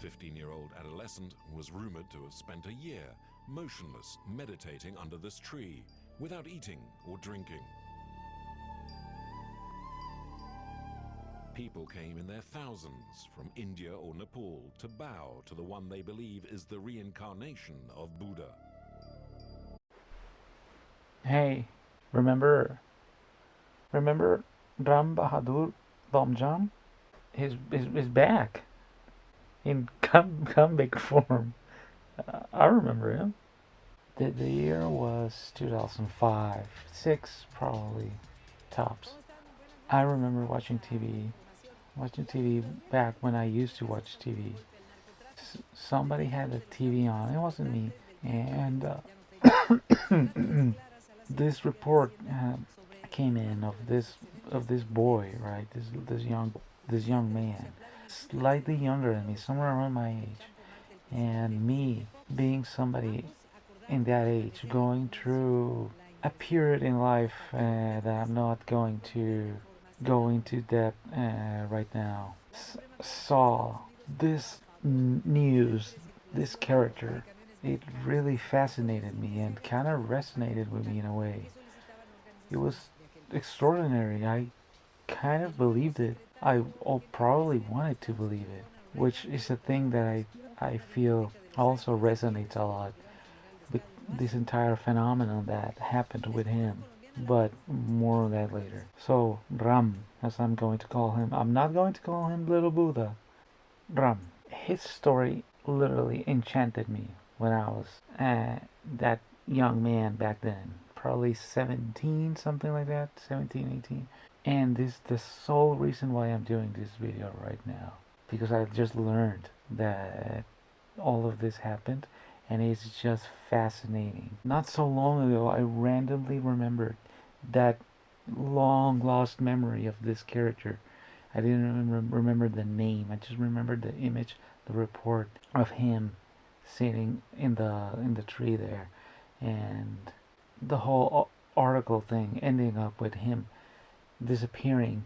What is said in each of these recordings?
15-year-old adolescent was rumored to have spent a year motionless, meditating under this tree, without eating or drinking. People came in their thousands from India or Nepal to bow to the one they believe is the reincarnation of Buddha. Hey, remember Ram Bahadur Bomjom? He's back in comeback form. I remember him. The year was 2005, 6 probably, tops. I remember watching TV back when I used to watch TV. Somebody had the TV on. It wasn't me, and this report came in of this boy, right? This young man, slightly younger than me, somewhere around my age, and me being somebody in that age, going through a period in life that I'm not going to go into depth right now. Saw this news, this character. It really fascinated me and kind of resonated with me in a way. It was extraordinary. I kind of believed it. I probably wanted to believe it, which is a thing that I feel also resonates a lot with this entire phenomenon that happened with him. But more on that later. So, Ram, as I'm going to call him, I'm not going to call him Little Buddha. Ram. His story literally enchanted me when I was that young man back then. Probably 17, something like that, 17, 18. And this is the sole reason why I'm doing this video right now. Because I just learned that all of this happened, and it's just fascinating. Not so long ago, I randomly remembered that long lost memory of this character. I didn't remember the name. I just remembered the image, the report of him sitting in the tree there, and the whole article thing ending up with him disappearing,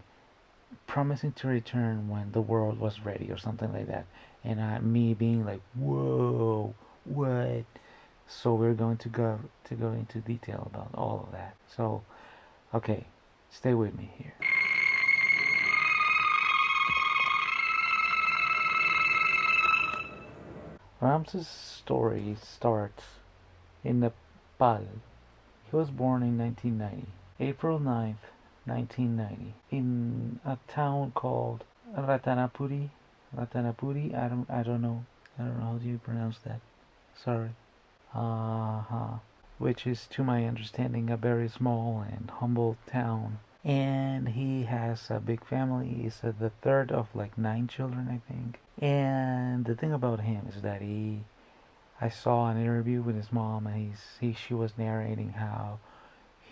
promising to return when the world was ready or something like that. And me being like, whoa, what? So we're going to go into detail about all of that. So, okay, stay with me here. Ramses' story starts in Nepal. He was born in 1990, April 9th, 1990, in a town called Ratanapuri. Ratanapuri, I don't know. I don't know how do you pronounce that. Sorry. Uh-huh. Which is, to my understanding, a very small and humble town. And he has a big family. He's the third of like 9 children, I think. And the thing about him is that I saw an interview with his mom, and she was narrating how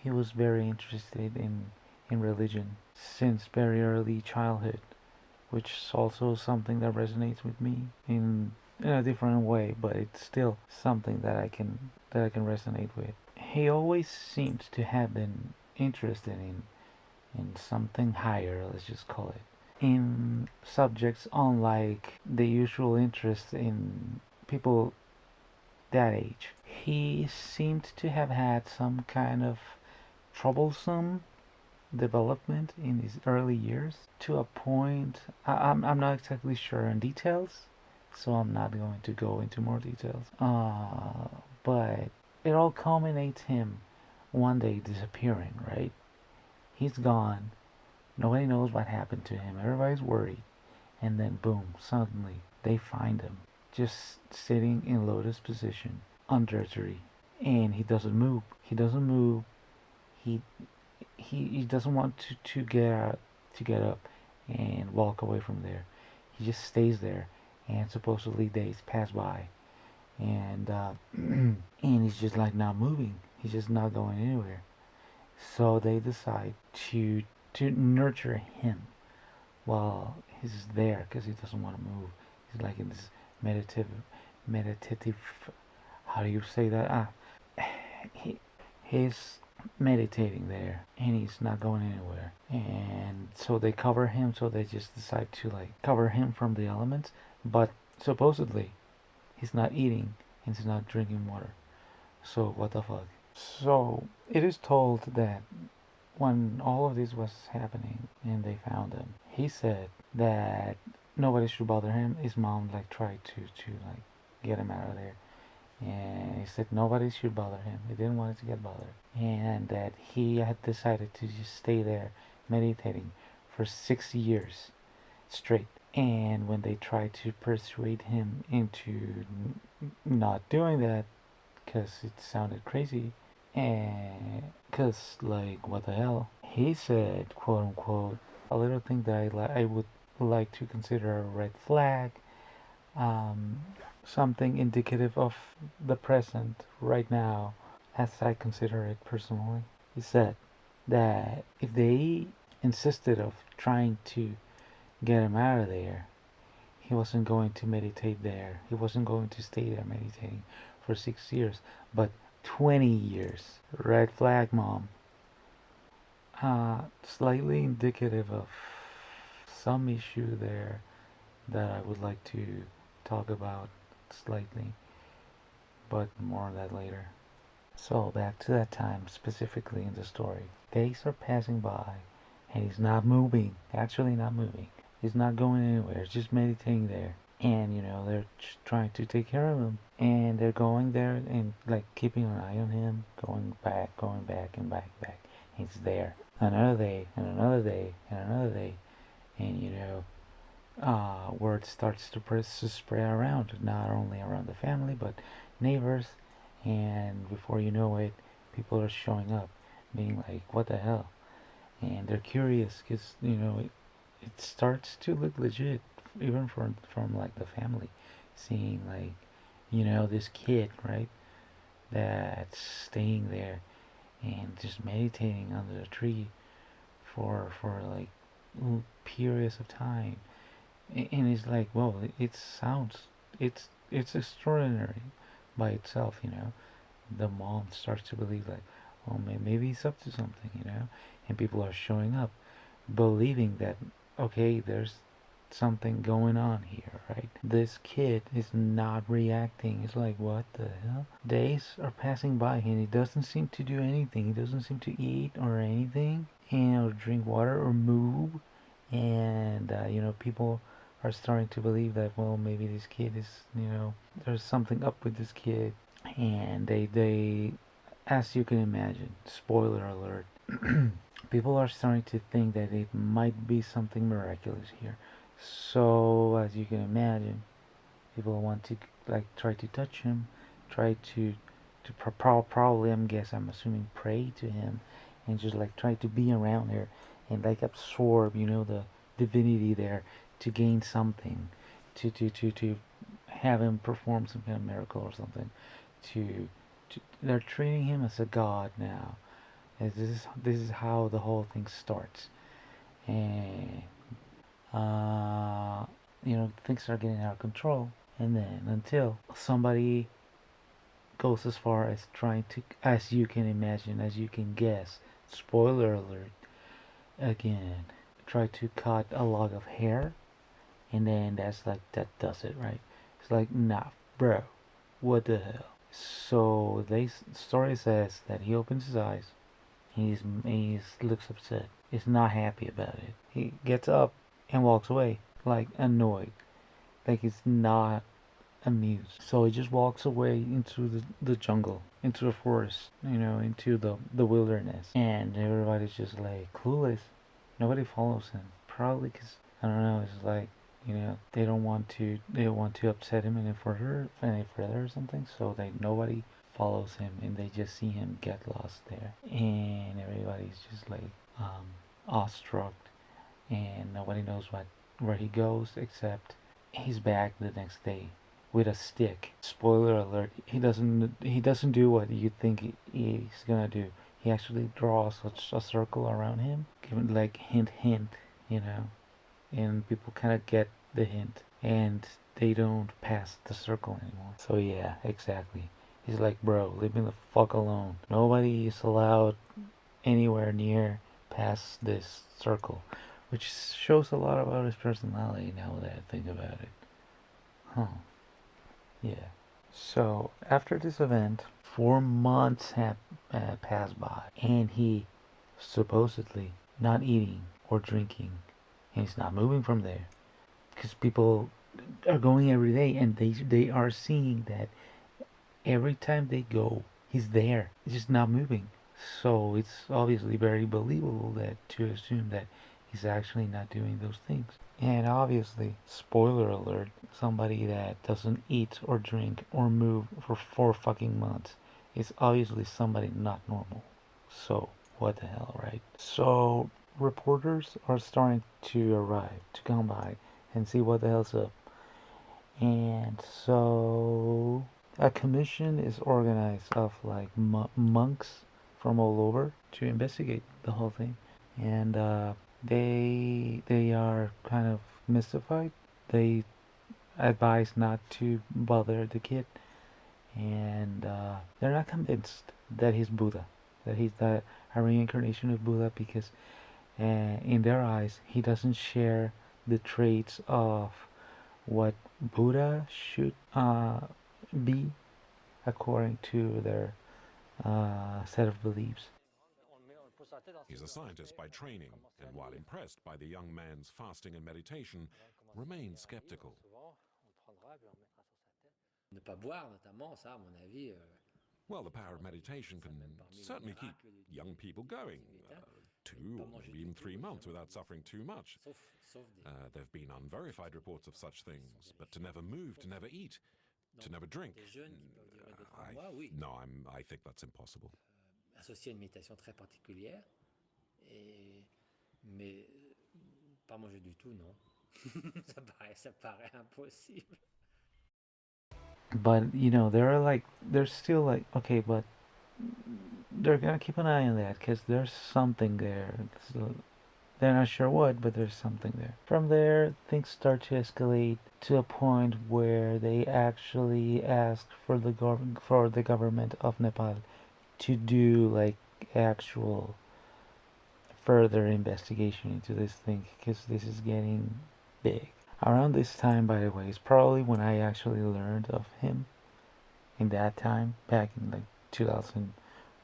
he was very interested in religion since very early childhood, which is also something that resonates with me in a different way, but it's still something that I can resonate with. He always seems to have been interested in something higher, let's just call it, in subjects unlike the usual interest in people that age. He seemed to have had some kind of troublesome development in his early years to a point. I'm not exactly sure on details, so I'm not going to go into more details. But it all culminates him one day disappearing, right? He's gone. Nobody knows what happened to him. Everybody's worried. And then boom, suddenly they find him just sitting in lotus position under a tree. And he doesn't move. He doesn't move. He doesn't want to get up and walk away from there. He just stays there, and supposedly days pass by, and and he's just like not moving. He's just not going anywhere. So they decide to nurture him while he's there because he doesn't want to move. He's like in this meditative. How do you say that? He's meditating there, and he's not going anywhere. And so they cover him. So they just decide to like cover him from the elements, but supposedly he's not eating and he's not drinking water. So what the fuck? So it is told that when all of this was happening and they found him, he said that nobody should bother him. His mom like tried to like get him out of there, and he said nobody should bother him. He didn't want it to get bothered, and that he had decided to just stay there meditating for 6 years straight. And when they tried to persuade him into not doing that, because it sounded crazy, and because like what the hell, he said, quote unquote, a little thing that I would like to consider a red flag, um, something indicative of the present right now, as I consider it personally. He said that if they insisted of trying to get him out of there, he wasn't going to meditate there. He wasn't going to stay there meditating for 6 years, but 20 years. Red flag, mom. Slightly indicative of some issue there that I would like to talk about slightly, but more on that later. So back to that time, specifically in the story. Days are passing by, and he's not moving. Actually, not moving. He's not going anywhere. He's just meditating there. And they're trying to take care of him, and they're going there and like keeping an eye on him, going back, and back. He's there. Another day, and another day, and another day, and word starts to spread around, not only around the family but neighbors, and before you know it, people are showing up, being like, "What the hell?" And they're curious because it starts to look legit, even from like the family, seeing like this kid, right, that's staying there and just meditating under the tree for like periods of time, and it's like, well, it sounds, it's extraordinary by itself. The mom starts to believe like, oh, maybe he's up to something, and people are showing up believing that, okay, there's something going on here, right? This kid is not reacting. It's like, what the hell? Days are passing by and he doesn't seem to do anything. He doesn't seem to eat or anything, or drink water or move. And people are starting to believe that, well, maybe this kid is, there's something up with this kid. And they as you can imagine, spoiler alert, people are starting to think that it might be something miraculous here. So, as you can imagine, people want to like try to touch him, try to probably, I'm assuming, pray to him, and just like try to be around here and like absorb, the divinity there, to gain something, to have him perform some kind of miracle or something. They're treating him as a god now. And this is how the whole thing starts, and uh, things are getting out of control. And then until somebody goes as far as trying to, as you can imagine, as you can guess, spoiler alert, again, try to cut a log of hair, and then that does it, right? It's like, nah, bro, what the hell? So the story says that he opens his eyes. He looks upset. He's not happy about it. He gets up and walks away, like annoyed, like he's not amused. So he just walks away into the jungle, into the forest, into the wilderness, and everybody's just like clueless. Nobody follows him. Probably because, I don't know. It's like, they don't want to upset him any further or something. So nobody follows him, and they just see him get lost there, and everybody's just like awestruck, and nobody knows where he goes, except he's back the next day with a stick. Spoiler alert: he doesn't do what you think he's gonna do. He actually draws a circle around him, giving like hint, you know, and people kind of get the hint, and they don't pass the circle anymore. So yeah, exactly. He's like, bro, leave me the fuck alone. Nobody is allowed anywhere near past this circle, which shows a lot about his personality now that I think about it. Huh. Yeah. So after this event, 4 months have passed by, and he supposedly not eating or drinking, and he's not moving from there because people are going every day, and they are seeing that every time they go, he's there. He's just not moving. So it's obviously very believable that to assume that he's actually not doing those things. And obviously, spoiler alert, somebody that doesn't eat or drink or move for 4 fucking months is obviously somebody not normal. So, what the hell, right? So, reporters are starting to arrive, to come by and see what the hell's up. And so, a commission is organized of like monks from all over to investigate the whole thing. And they are kind of mystified. They advise not to bother the kid, and they're not convinced that he's Buddha, that he's a reincarnation of Buddha, because in their eyes he doesn't share the traits of what Buddha should be according to their set of beliefs. He's a scientist by training, and while impressed by the young man's fasting and meditation, remains skeptical. Well, the power of meditation can certainly keep young people going, 2 or maybe even 3 months without suffering too much. There have been unverified reports of such things, but to never move, to never eat, to never drink. I think that's impossible. But they're still like, okay, but they're gonna keep an eye on that because there's something there. So they're not sure what, but there's something there. From there, things start to escalate to a point where they actually ask for the government of Nepal to do like actual further investigation into this thing, because this is getting big. Around this time, by the way, is probably when I actually learned of him. In that time, back in like 2000,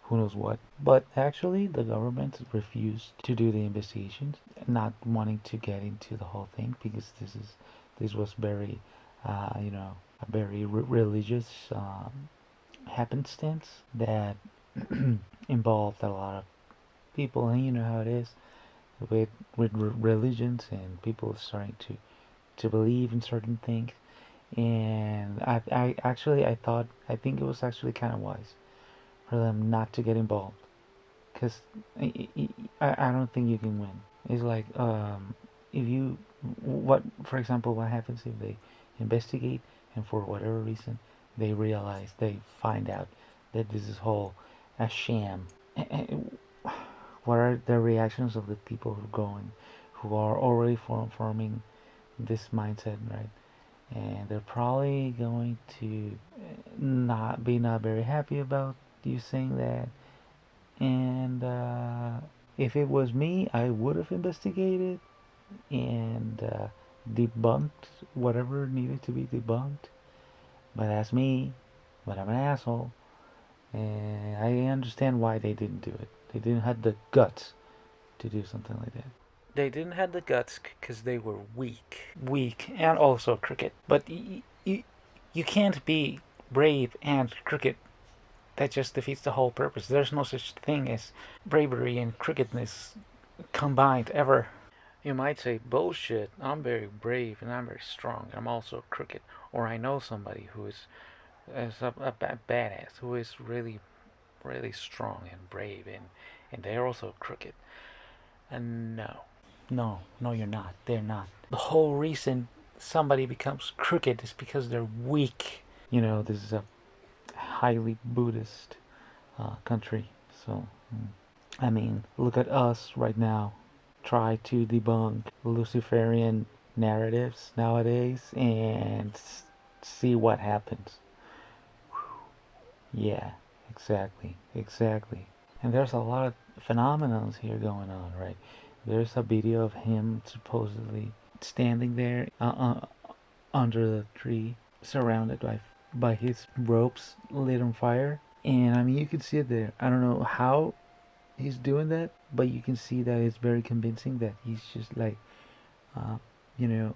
who knows what. But actually, the government refused to do the investigations, not wanting to get into the whole thing, because this was very, a very religious happenstance that involved a lot of people, and you know how it is with religions, and people starting to believe in certain things. And I think it was actually kind of wise for them not to get involved, because I don't think you can win. It's like, if you what for example, what happens if they investigate and for whatever reason they find out that this is whole a sham. What are the reactions of the people who are already forming this mindset, right? And they're probably going to not very happy about you saying that. And if it was me, I would have investigated and debunked whatever needed to be debunked. But that's me. But I'm an asshole, and I understand why they didn't do it. They didn't have the guts to do something like that. They didn't have the guts because they were weak, and also crooked. But you can't be brave and crooked. That just defeats the whole purpose. There's no such thing as bravery and crookedness combined ever. You might say, bullshit, I'm very brave and I'm very strong. I'm also crooked. Or I know somebody who is a badass, who is really, really strong and brave, and they're also crooked. And no, you're not. They're not. The whole reason somebody becomes crooked is because they're weak. This is a highly Buddhist country. So, I mean, look at us right now. Try to debunk Luciferian narratives nowadays and see what happens. Yeah, exactly. And there's a lot of phenomenons here going on, right? There's a video of him supposedly standing there under the tree, surrounded by his ropes lit on fire. And I mean, you can see it there. I don't know how he's doing that, but you can see that it's very convincing that he's just like, uh, you know,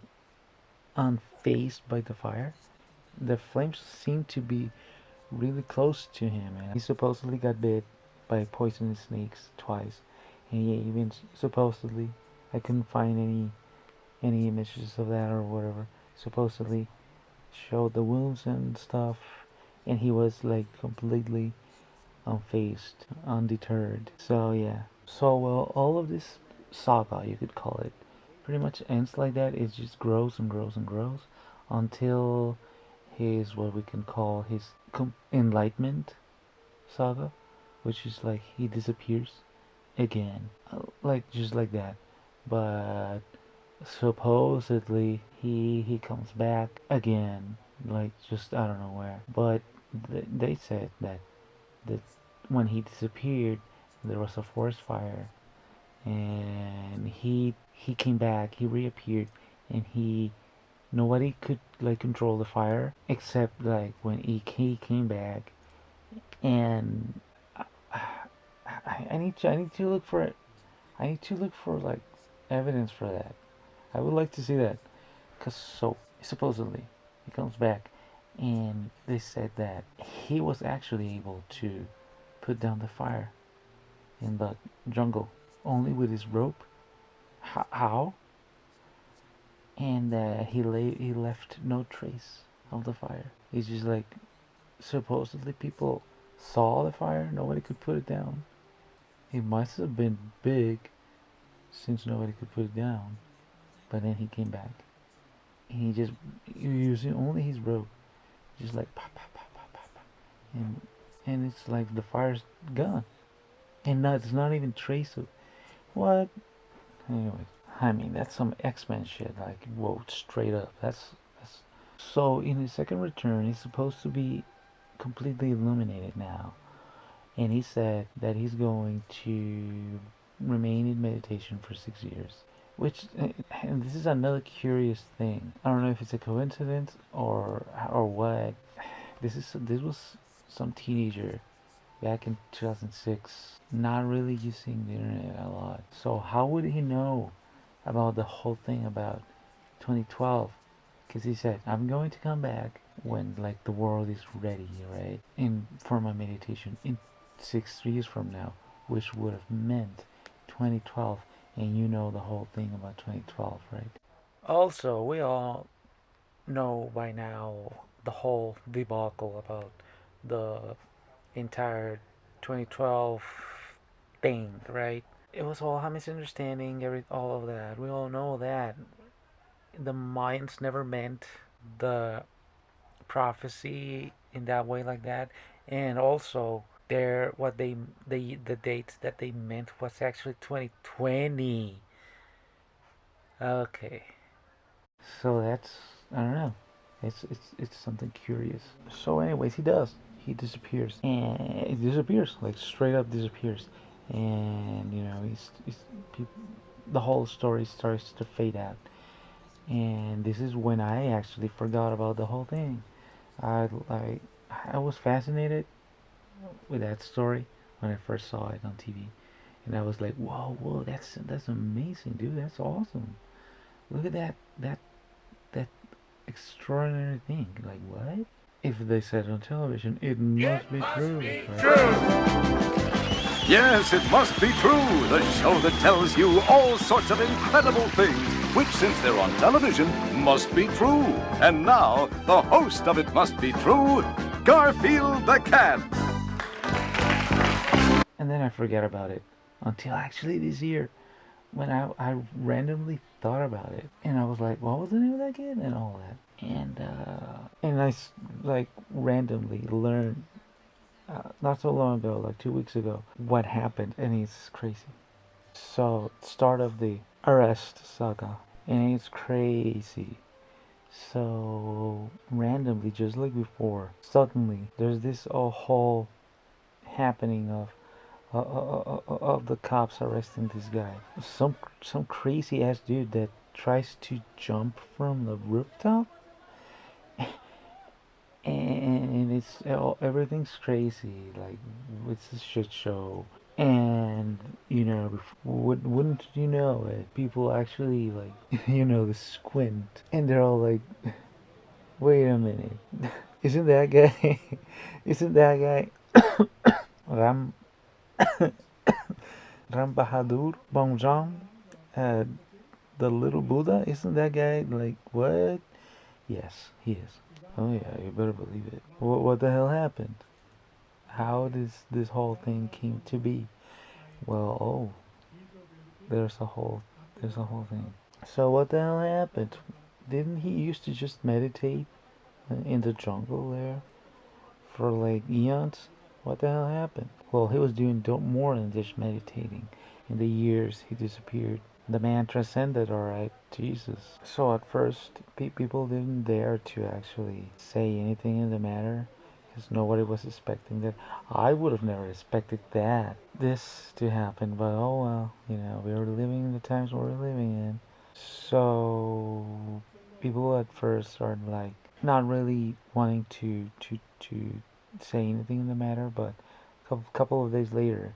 unfazed by the fire. The flames seem to be really close to him, and he supposedly got bit by poisonous snakes twice. And he even supposedly, I couldn't find any images of that or whatever. Supposedly showed the wounds and stuff, and he was like completely unfazed, undeterred. So yeah. So well, all of this saga, you could call it, pretty much ends like that. It just grows and grows and grows until his what we can call his enlightenment saga, which is like he disappears again, like just like that. But supposedly he comes back again, like just I don't know where. But they said that when he disappeared, there was a forest fire, and he came back, he reappeared, and he nobody could like control the fire except like when he came back, and I need to look for it. I need to look for like evidence for that. I would like to see that, cause so supposedly he comes back, and they said that he was actually able to put down the fire in the jungle only with his rope. How? And he left no trace of the fire. It's just like supposedly people saw the fire, nobody could put it down. It must have been big since nobody could put it down. But then he came back. And he just using only his rope, just like pop, pop, pop, pop, pop, pop. And it's like the fire's gone, and it's not even trace of what. Anyway, I mean that's some X-Men shit. Like whoa, straight up. That's so. In his second return, he's supposed to be completely illuminated now, and he said that he's going to remain in meditation for 6 years. Which, and this is another curious thing. I don't know if it's a coincidence or what. This was some teenager back in 2006, not really using the internet a lot. So how would he know about the whole thing about 2012? Because he said, I'm going to come back when like the world is ready, right? In for my meditation in 6 years from now, which would have meant 2012, and you know the whole thing about 2012, right? Also, we all know by now the whole debacle about the entire 2012 thing, right? It was all a misunderstanding, all of that. We all know that the Mayans never meant the prophecy in that way like that, and also the dates that they meant was actually 2020. Okay, so that's I don't know. It's something curious. So, anyways, he disappears, and it disappears like straight up disappears, and you know the whole story starts to fade out, and this is when I actually forgot about the whole thing. I was fascinated with that story when I first saw it on TV, and I was like, whoa, that's amazing, dude. That's awesome. Look at that extraordinary thing. Like what? If they said it on television, it must be true. Right? Yes, it must be true. The show that tells you all sorts of incredible things, which, since they're on television, must be true. And now, the host of It Must Be True, Garfield the Cat. And then I forget about it until actually this year, when I randomly thought about it, and I was like, what was the name of that kid, and all that, and I like randomly learned not so long ago, like 2 weeks ago, what happened, and it's crazy. So start of the arrest saga, and it's crazy. So randomly, just like before, suddenly there's this whole happening of the cops arresting this guy. Some crazy ass dude that tries to jump from the rooftop, and everything's crazy. Like it's a shit show. And wouldn't you know it? People actually like they squint, and they're all like, "Wait a minute, isn't that guy? Isn't that guy Ram Ram Bahadur Bomjom, uh, the little Buddha? Isn't that guy like what?" Yes, he is. Oh yeah, you better believe it. What the hell happened? How does this whole thing came to be? Well, there's a whole there's a whole thing. So what the hell happened? Didn't he used to just meditate in the jungle there for like eons? What the hell happened? Well, he was doing more than just meditating. In the years he disappeared. The man transcended, alright, Jesus. So at first, people didn't dare to actually say anything in the matter because nobody was expecting that. I would have never expected this to happen, but oh well, we were living in the times we're living in. So people at first are like not really wanting to say anything in the matter, but couple of days later,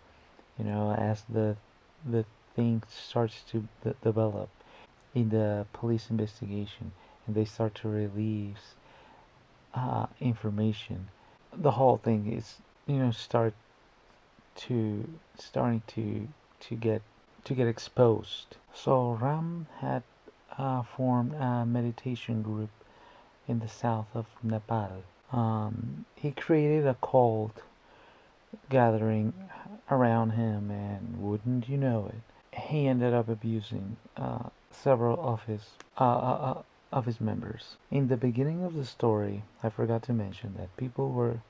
as the thing starts to develop in the police investigation, and they start to release information, the whole thing is starting to get exposed. So Ram had formed a meditation group in the south of Nepal. He created a cult gathering around him, and wouldn't you know it, he ended up abusing several of his members. In the beginning of the story, I forgot to mention that people were,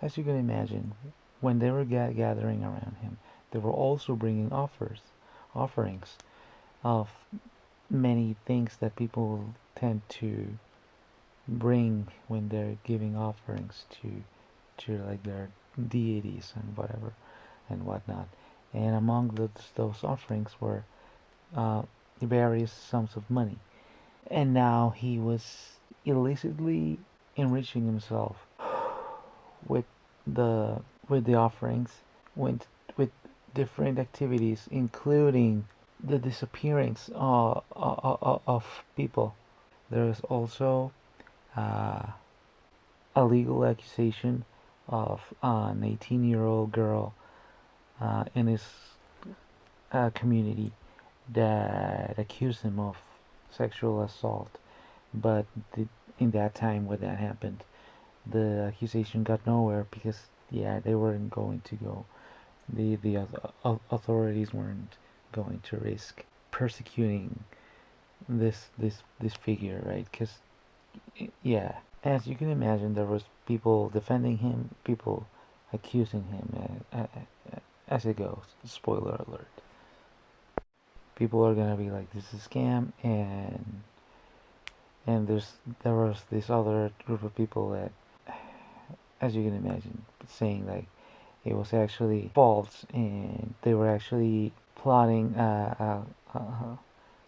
as you can imagine, when they were gathering around him, they were also bringing offerings of many things that people tend to bring when they're giving offerings to like their deities and whatever and whatnot. And among those offerings were various sums of money. And now he was illicitly enriching himself with the offerings, with different activities, including the disappearance of people. There is also uh, a legal accusation of an 18-year-old girl in his community that accused him of sexual assault. But in that time when that happened, the accusation got nowhere because they weren't going to go. The authorities weren't going to risk persecuting this figure, right? Because as you can imagine, there was people defending him, people accusing him, as it goes. Spoiler alert. People are gonna be like, "This is a scam," and there was this other group of people that, as you can imagine, saying like it was actually false, and they were actually plotting a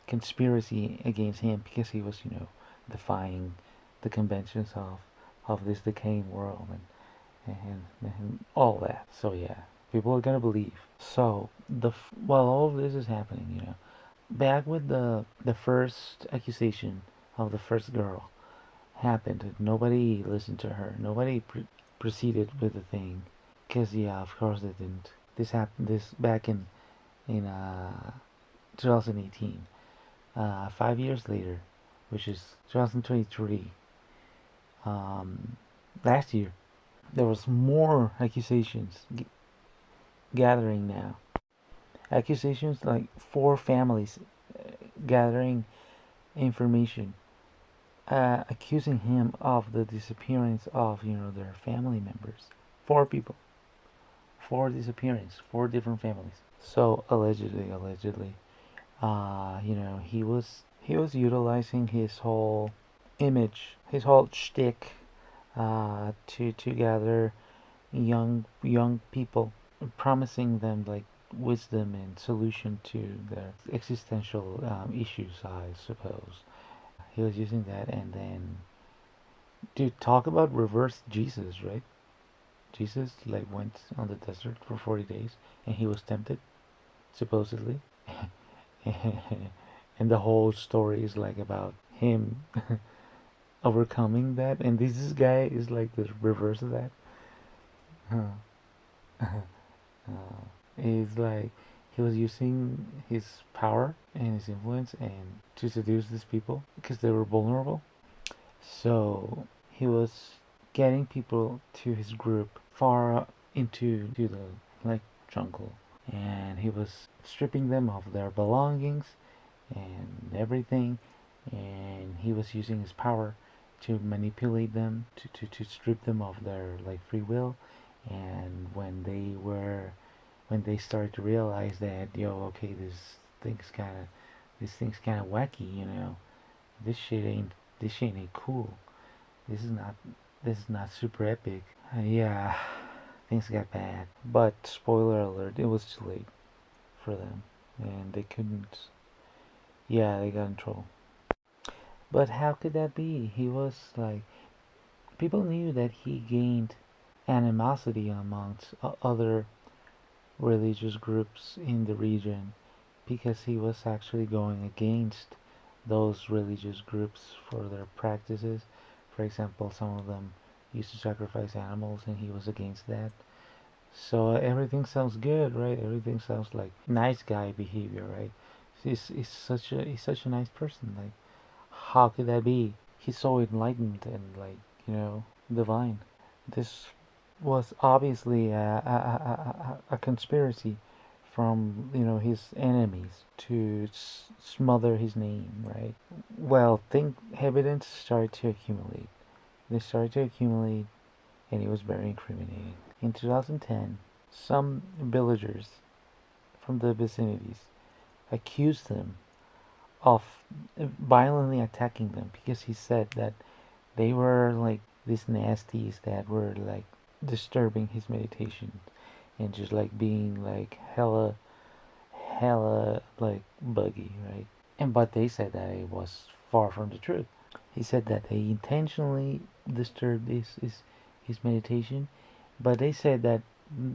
conspiracy against him because he was, defying the conventions of this decaying world and all that. So people are gonna believe. So while all of this is happening, back with the first accusation of the first girl happened, nobody listened to her. Nobody proceeded with the thing, because of course they didn't. This happened back in 2018. 5 years later, which is 2023. Last year, there was more accusations gathering now. Accusations like 4 families gathering information, accusing him of the disappearance of their family members. 4 people, 4 disappearance, 4 different families. So allegedly, he was utilizing his whole image, his whole shtick, to gather young people, promising them like wisdom and solution to their existential issues, I suppose. He was using that, and then Dude, talk about reverse Jesus, right? Jesus like went on the desert for 40 days and he was tempted, supposedly. And the whole story is like about him overcoming that, and this guy is like the reverse of that. He's like he was using his power and his influence and to seduce these people because they were vulnerable. So he was getting people to his group far into the like jungle, and he was stripping them of their belongings and everything, and he was using his power to manipulate them to strip them of their like free will. And when they started to realize that, yo, okay, this thing's kind of wacky, this shit ain't cool. This is not super epic. Yeah, things got bad. But spoiler alert, it was too late for them, and they couldn't. Yeah, they got in trouble. But how could that be? He was like, people knew that he gained animosity amongst other religious groups in the region because he was actually going against those religious groups for their practices. For example, some of them used to sacrifice animals and he was against that. So everything sounds good, right? Everything sounds like nice guy behavior, right? He's such a nice person. Like, how could that be? He's so enlightened and like, divine. This was obviously a conspiracy from his enemies to smother his name, right? Well, think evidence started to accumulate. They started to accumulate, and it was very incriminating. In 2010, some villagers from the vicinities accused him of violently attacking them because he said that they were like these nasties that were like disturbing his meditation and just like being like hella like buggy, right? And but they said that it was far from the truth. He said that they intentionally disturbed his meditation, but they said that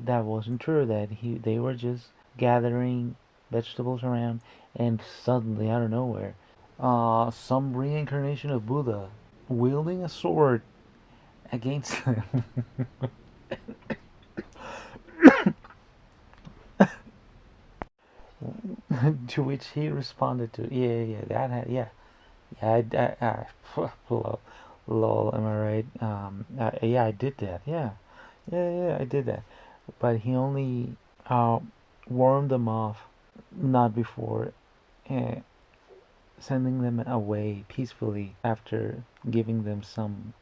that wasn't true. That they were just gathering vegetables around, and suddenly out of nowhere, some reincarnation of Buddha wielding a sword against them. To which he responded to, lol, lol, am I right? Yeah, I did that. Yeah, I did that. But he only uh, warned them off, not before uh, sending them away peacefully after giving them some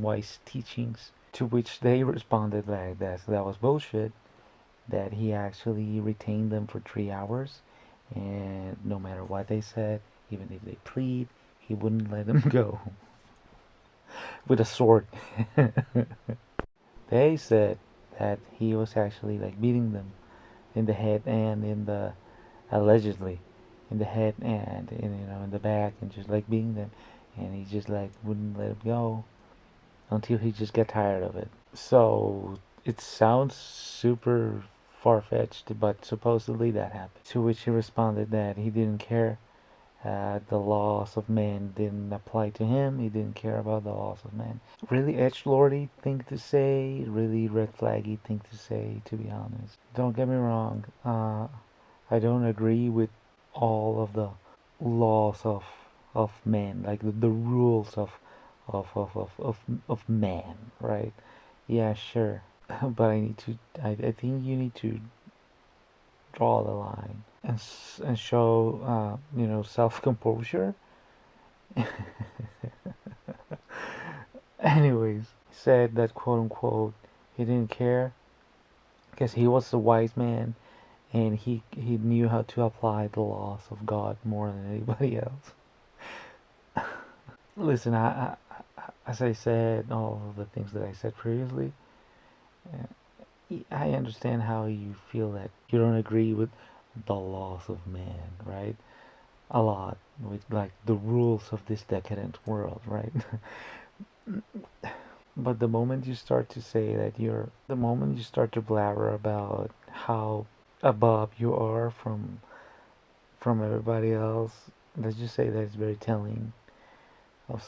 wise teachings. To which they responded like that was bullshit. That he actually retained them for 3 hours, and no matter what they said, even if they plead, he wouldn't let them go with a sword. They said that he was actually like beating them in the head and in the allegedly in the head and in the back and just like beating them, and he just like wouldn't let them go until he just got tired of it. So it sounds super far-fetched, but supposedly that happened. To which he responded that he didn't care. The laws of man didn't apply to him. He didn't care about the laws of man. Really edgelordy thing to say. Really red flaggy thing to say, to be honest. Don't get me wrong. I don't agree with all of the laws of man, like the rules of man, right? Yeah, sure. But I think you need to draw the line and show, self composure. Anyways, he said that quote unquote he didn't care because he was a wise man and he knew how to apply the laws of God more than anybody else. Listen, as I said, all of the things that I said previously, I understand how you feel that you don't agree with the laws of man, right? a lot with like the rules of this decadent world, right? But the moment you start to blabber about how above you are from everybody else, let's just say that it's very telling of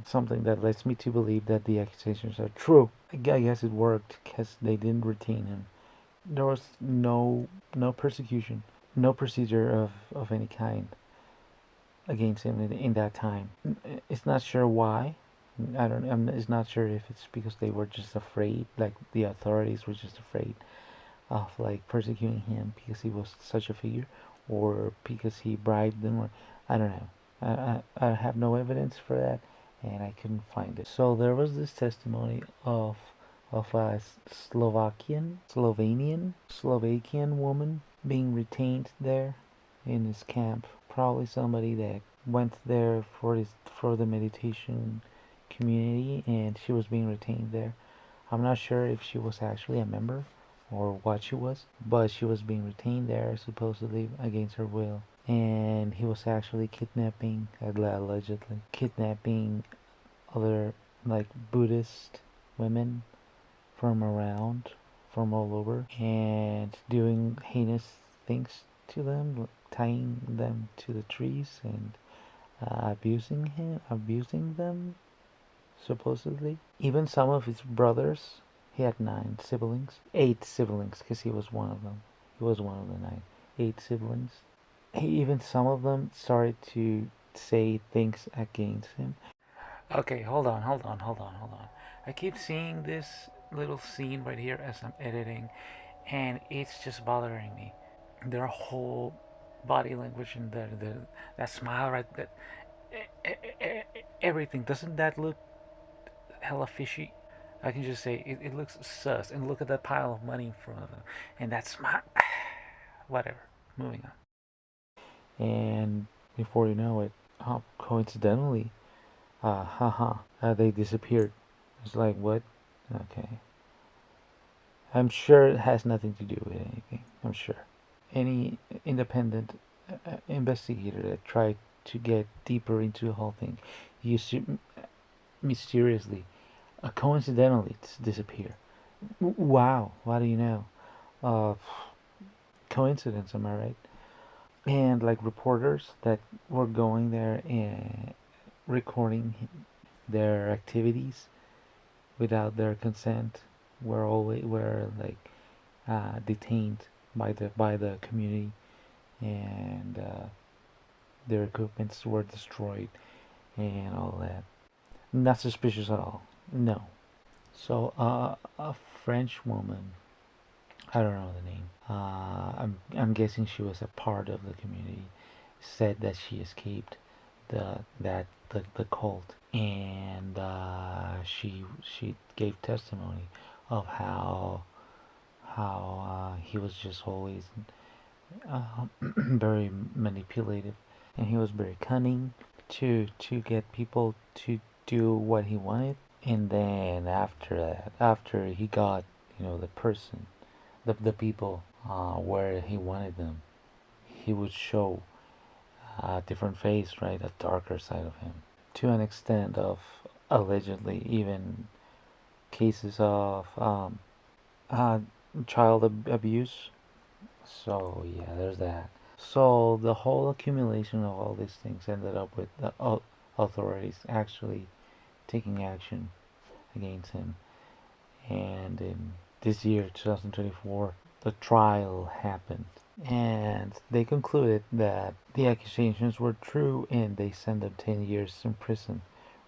something that lets me to believe that the accusations are true. I guess it worked because they didn't retain him. There was no persecution, no procedure of any kind against him in that time. It's not sure why. I don't. It's not sure if it's because they were just afraid, like the authorities were just afraid of like persecuting him because he was such a figure, or because he bribed them, or I don't know. I have no evidence for that, and I couldn't find it. So there was this testimony of a Slovakian woman being retained there in his camp. Probably somebody that went there for the meditation community, and she was being retained there. I'm not sure if she was actually a member or what she was, but she was being retained there supposedly against her will. And he was actually allegedly kidnapping other like Buddhist women from around, from all over, and doing heinous things to them, tying them to the trees and abusing them, supposedly. Even some of his brothers, he had 8 siblings, because he was one of them. He was one of the 9. 8 siblings. Even some of them started to say things against him. Okay, hold on. I keep seeing this little scene right here as I'm editing, and it's just bothering me. Their whole body language and that smile, right? Everything. Doesn't that look hella fishy? I can just say it looks sus. And look at that pile of money in front of them, and that smile. Whatever. Moving on. And before you know it, coincidentally, they disappeared. It's like, what? Okay. I'm sure it has nothing to do with anything. I'm sure. Any independent investigator that tried to get deeper into the whole thing used to mysteriously, coincidentally, disappear. Wow. What do you know? Uh, Coincidence, am I right? And like reporters that were going there and recording their activities without their consent were like detained by the community, and their equipments were destroyed and all that. Not suspicious at all. No. So a French woman, I don't know the name. I'm guessing she was a part of the community. Said that she escaped the cult, and she gave testimony of how he was just always very manipulative, and he was very cunning to get people to do what he wanted. And then after that, after he got the person, the people where he wanted them, he would show a different face, right, a darker side of him, to an extent of allegedly even cases of uh, child abuse. So yeah, there's that. So the whole accumulation of all these things ended up with the authorities actually taking action against him. And in this year, 2024, the trial happened. And they concluded that the accusations were true, and they sent him 10 years in prison,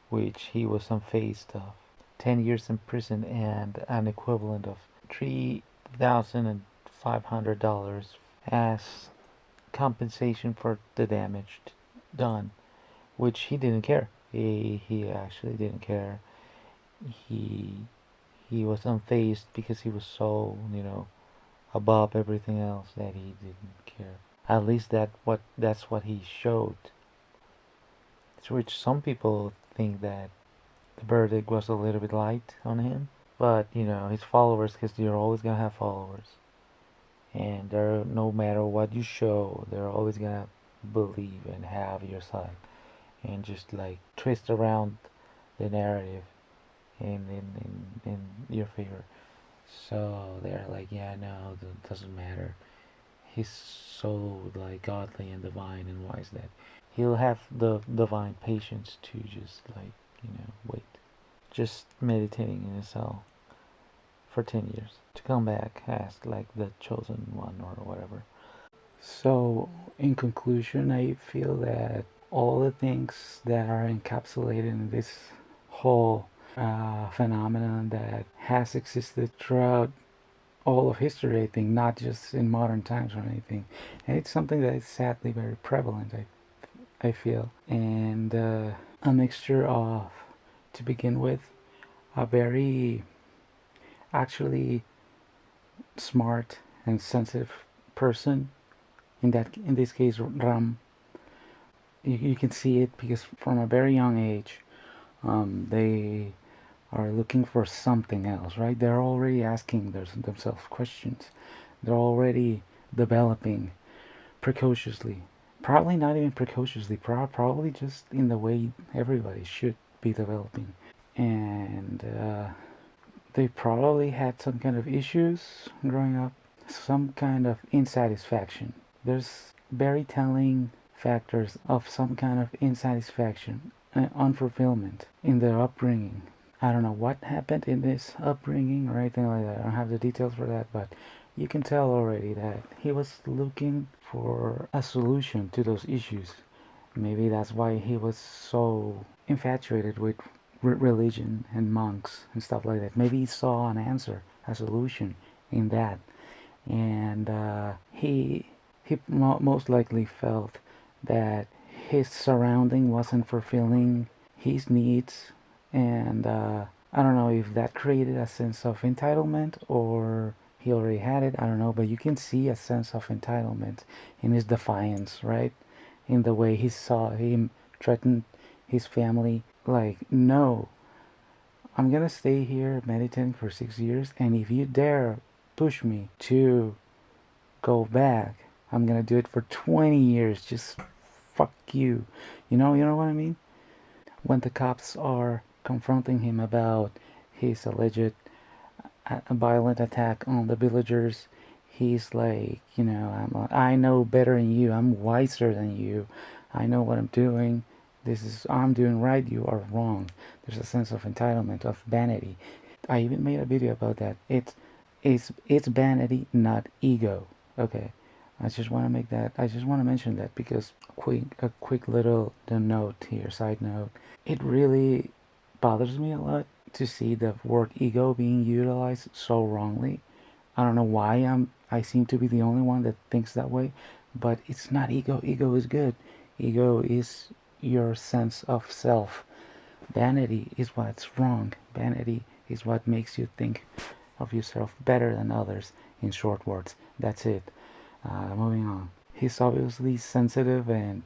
which he was unfazed of. 10 years in prison and an equivalent of $3,500 as compensation for the damage done, which he didn't care. He actually didn't care. He he was unfazed because he was so above everything else that he didn't care. At least that's what he showed. To which some people think that the verdict was a little bit light on him, but his followers, because you're always gonna have followers, and they're, no matter what you show, they're always gonna believe and have your side, and just like twist around the narrative in your favor. So they're like, yeah, no, it doesn't matter. He's so like godly and divine and wise that he'll have the divine patience to just like, wait. Just meditating in his cell for 10 years to come back as like the chosen one or whatever. So, in conclusion, I feel that all the things that are encapsulated in this whole phenomenon that has existed throughout all of history, I think, not just in modern times or anything. And it's something that is sadly very prevalent, I feel. And a mixture of, to begin with, a very actually smart and sensitive person. In this case, Ram. You can see it because from a very young age, they are looking for something else, right? They're already asking themselves questions. They're already developing precociously. Probably not even precociously, probably just in the way everybody should be developing. And they probably had some kind of issues growing up, some kind of insatisfaction. There's very telling factors of some kind of insatisfaction and unfulfillment in their upbringing. I don't know what happened in this upbringing or anything like that. I don't have the details for that, but you can tell already that he was looking for a solution to those issues. Maybe that's why he was so infatuated with religion and monks and stuff like that. Maybe he saw an answer, a solution in that, and he most likely felt that his surrounding wasn't fulfilling his needs, and I don't know if that created a sense of entitlement or he already had it. I don't know, but you can see a sense of entitlement in his defiance, right? In the way he saw him threaten his family. Like, no, I'm gonna stay here meditating for 6 years, and if you dare push me to go back, I'm gonna do it for 20 years. Just fuck you. You know what I mean? When the cops are confronting him about his alleged violent attack on the villagers, he's like, I know better than you. I'm wiser than you. I know what I'm doing. I'm doing right. You are wrong. There's a sense of entitlement, of vanity. I even made a video about that. It's vanity, not ego. Okay. I just want to mention that because a quick little note here, side note. It really bothers me a lot to see the word ego being utilized so wrongly. I don't know why I seem to be the only one that thinks that way, but it's not ego. Ego is good. Ego is your sense of self. Vanity is what's wrong. Vanity is what makes you think of yourself better than others. In short words, that's it. Moving on. He's obviously sensitive and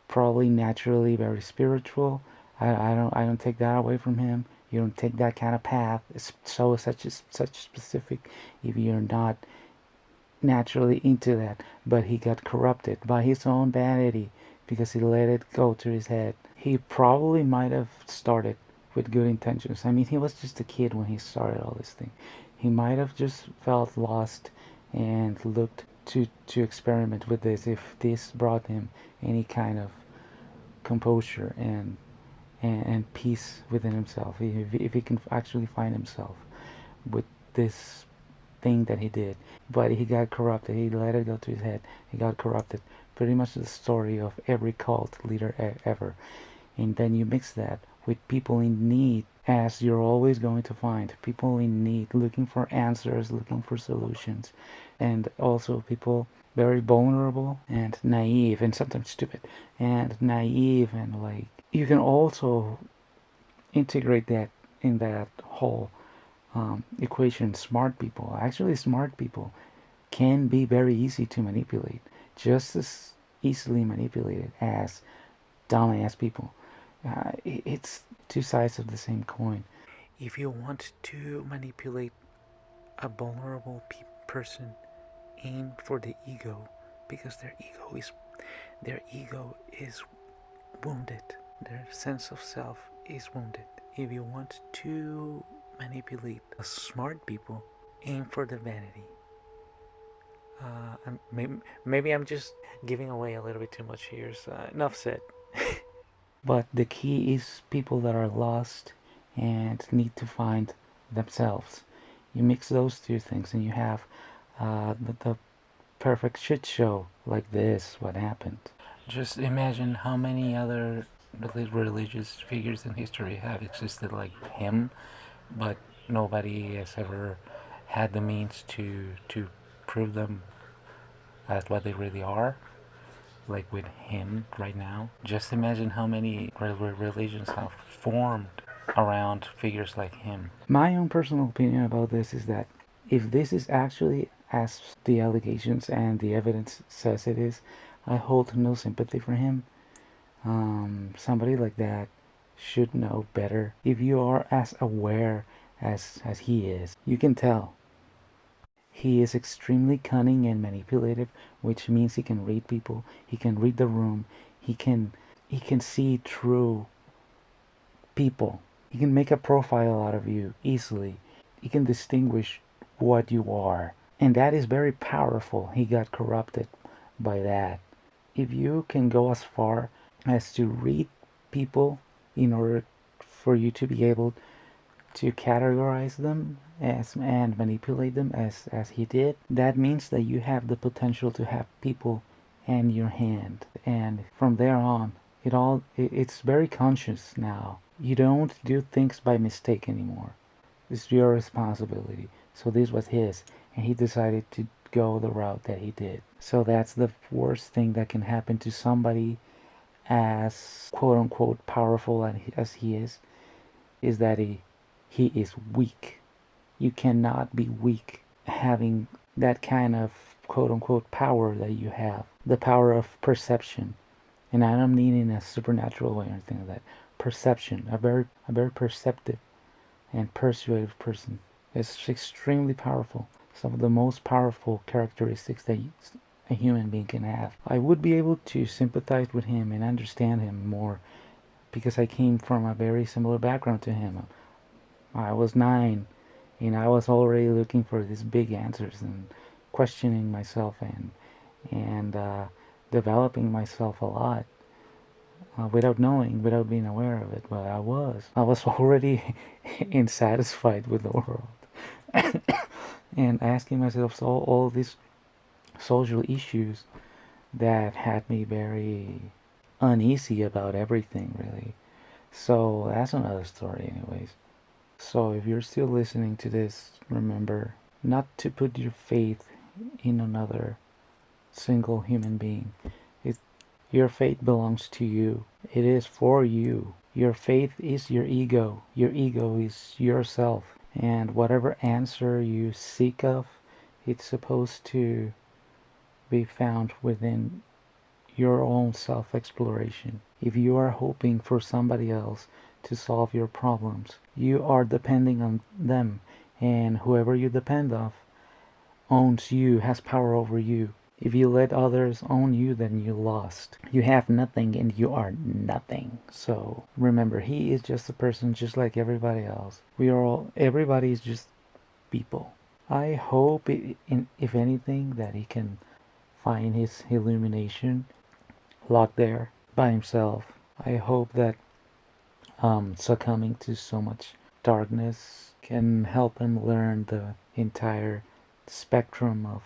probably naturally very spiritual. I don't take that away from him. You don't take that kind of path. It's such specific if you're not naturally into that. But he got corrupted by his own vanity because he let it go to his head. He probably might have started with good intentions. I mean, he was just a kid when he started all this thing. He might have just felt lost and looked to experiment with this if this brought him any kind of composure and peace within himself, if he can actually find himself with this thing that he did. But he got corrupted. He let it go to his head. He got corrupted. Pretty much the story of every cult leader ever. And then you mix that with people in need, as you're always going to find people in need, looking for answers, looking for solutions, and also people very vulnerable and naive and sometimes stupid and naive, and like you can also integrate that in that whole equation. Smart people can be very easy to manipulate, just as easily manipulated as dumbass people. It's two sides of the same coin. If you want to manipulate a vulnerable person, aim for the ego, because their ego is Their ego is wounded. Their sense of self is wounded. If you want to manipulate smart people, aim for the vanity. Maybe I'm just giving away a little bit too much here, so enough said. But the key is people that are lost and need to find themselves. You mix those two things and you have the perfect shit show like this, what happened. Just imagine how many other religious figures in history have existed like him, but nobody has ever had the means to prove them as what they really are, like with him right now. Just imagine how many religions have formed around figures like him. My own personal opinion about this is that if this is actually as the allegations and the evidence says it is, I hold no sympathy for him. Somebody like that should know better. If you are as aware as he is, you can tell. He is extremely cunning and manipulative, which means he can read people, he can read the room, he can see through people. He can make a profile out of you easily. He can distinguish what you are. And that is very powerful. He got corrupted by that. If you can go as far as to read people in order for you to be able to categorize them and manipulate them as he did, that means that you have the potential to have people in your hand. And from there on, it's very conscious now. You don't do things by mistake anymore. It's your responsibility. So this was his, and he decided to go the route that he did. So that's the worst thing that can happen to somebody as quote-unquote powerful as he is that he is weak. You cannot be weak having that kind of quote-unquote power that you have. The power of perception. And I don't mean in a supernatural way or anything like that. Perception. A very perceptive and persuasive person. It's extremely powerful. Some of the most powerful characteristics that a human being can have. I would be able to sympathize with him and understand him more because I came from a very similar background to him. I was 9 and I was already looking for these big answers and questioning myself and developing myself a lot without being aware of it. But I was already insatisfied with the world and asking myself all these social issues that had me very uneasy about everything, really. So that's another story anyways. So if you're still listening to this, remember not to put your faith in another single human being. Your faith belongs to you. It is for you. Your faith is your ego. Your ego is yourself. And whatever answer you seek of, it's supposed to be found within your own self-exploration. If you are hoping for somebody else to solve your problems, you are depending on them, and whoever you depend on owns you, has power over you. If you let others own you, then you lost. You have nothing and you are nothing. So remember, he is just a person just like everybody else. Everybody is just people. I hope, if anything, that he can find his illumination locked there by himself. I hope that succumbing to so much darkness can help him learn the entire spectrum of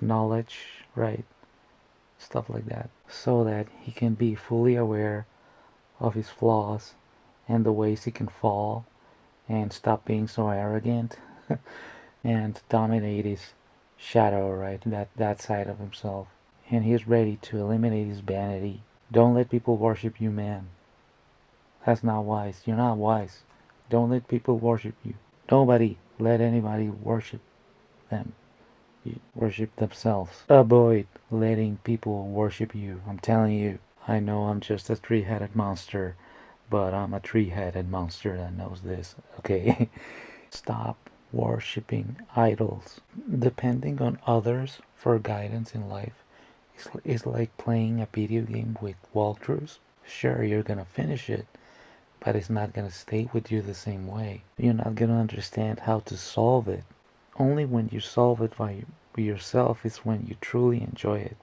knowledge, right? Stuff like that. So that he can be fully aware of his flaws and the ways he can fall and stop being so arrogant and dominate his shadow, right? That side of himself. And he's ready to eliminate his vanity. Don't let people worship you, man. That's not wise. You're not wise. Don't let people worship you. Nobody let anybody worship them. You worship themselves. Avoid letting people worship you. I'm telling you. I know I'm just a three-headed monster, but I'm a three-headed monster that knows this. Okay? Stop worshiping idols. Depending on others for guidance in life It's like playing a video game with walkthroughs. Sure, you're gonna finish it, but it's not gonna stay with you the same way. You're not gonna understand how to solve it. Only when you solve it by yourself is when you truly enjoy it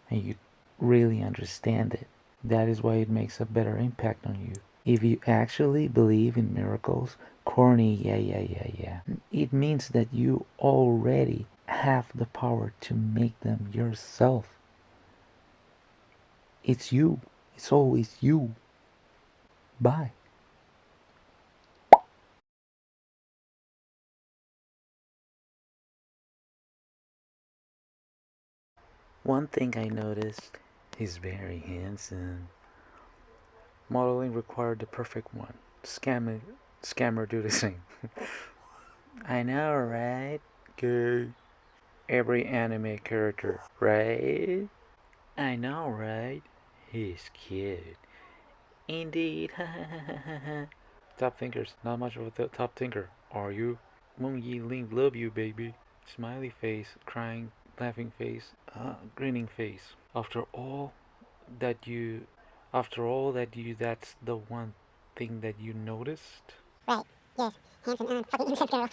and you really understand it. That is why it makes a better impact on you. If you actually believe in miracles, corny, yeah. It means that you already have the power to make them yourself. It's you. It's always you. Bye. One thing I noticed, he's very handsome. Modeling required the perfect one. Scammer do the same. I know, right? Good. Every anime character, right? I know, right? He's cute. Indeed. Top thinkers, not much of a top thinker, are you? Moon Yi Ling, love you, baby. Smiley face, crying, laughing face, grinning face. That you, after all that you, that's the one thing that you noticed. Right. Yes. Handsome and fucking innocent girl.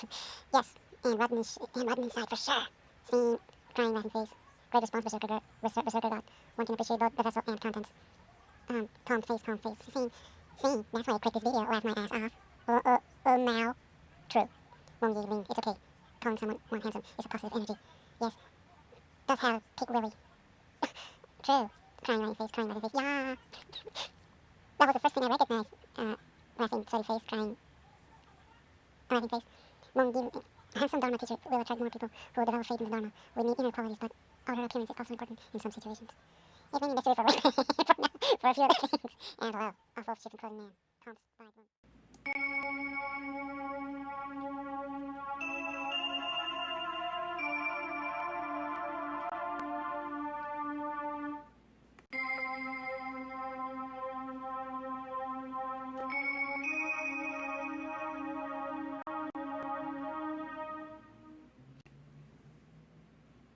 Yes. And rotten inside for sure. Scene, crying, laughing face. Great response, Berserker God. One can appreciate both the vessel and contents. Calm face. Scene. That's why I clicked this video. Laugh my ass off. Now. True. Wong Yi Ling. It's okay. Calling someone more handsome is a positive energy. Yes. Does have Pick Willie. True. Crying, laughing face. Yeah. That was the first thing I recognized. Laughing, sorry face, crying. Laughing face. Wong Yi Ling. A handsome Dharma teacher will attract more people who will develop faith in the Dharma with neat inner qualities, but outer appearance is also important in some situations. It may be necessary for a few other things. And hello, a full shipping clothing man. Comps by